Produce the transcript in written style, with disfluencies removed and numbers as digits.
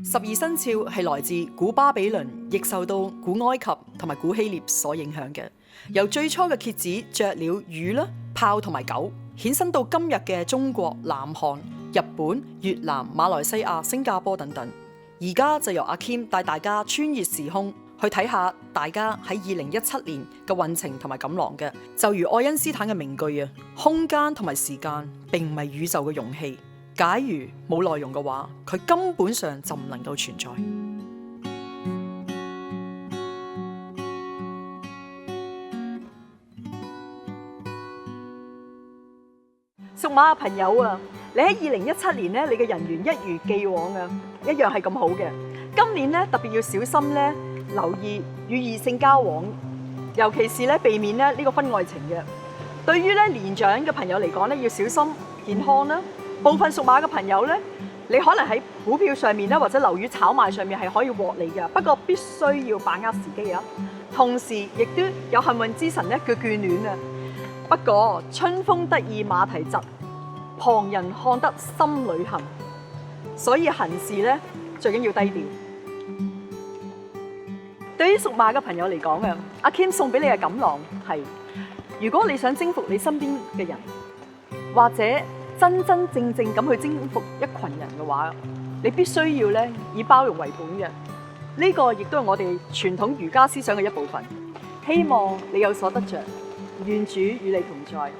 12生肖係來自古巴比倫，亦受到古埃及同埋古希臘所影響嘅。由最初嘅蠍子、雀鳥、魚啦、豹同埋狗，衍生到今日嘅中國、南韓、日本、越南、馬來西亞、新加坡等等。而家就由阿 Kim 帶大家穿越時空，去睇下大家喺2017年嘅運程同埋錦囊嘅。就如愛因斯坦嘅名句啊，空間同埋時間並唔係宇宙嘅容器。假如冇內容嘅話，佢根本上就唔能夠存在。屬馬嘅朋友啊，你喺2017年咧，你嘅人緣一如既往啊，一樣係咁好嘅。今年咧特別要小心咧，留意與異性交往，尤其是咧避免咧呢個婚外情嘅。對於咧年長嘅朋友嚟講咧，要小心健康啦。部分屬馬嘅朋友咧，你可能喺股票上面咧，或者樓宇炒賣上面係可以獲利嘅，不過必須要把握時機啊。同時亦都有幸運之神咧叫眷戀啊。不過春風得意馬蹄疾，旁人看得心裏痕，所以行事咧最緊要低調。對於屬馬嘅朋友嚟講啊，阿 Kim 送俾你嘅錦囊係：如果你想征服你身邊嘅人，或者真真正正咁去征服一群人嘅話，你必須要咧以包容為本嘅。呢個亦都係我哋傳統儒家思想嘅一部分。希望你有所得着，願主與你同在。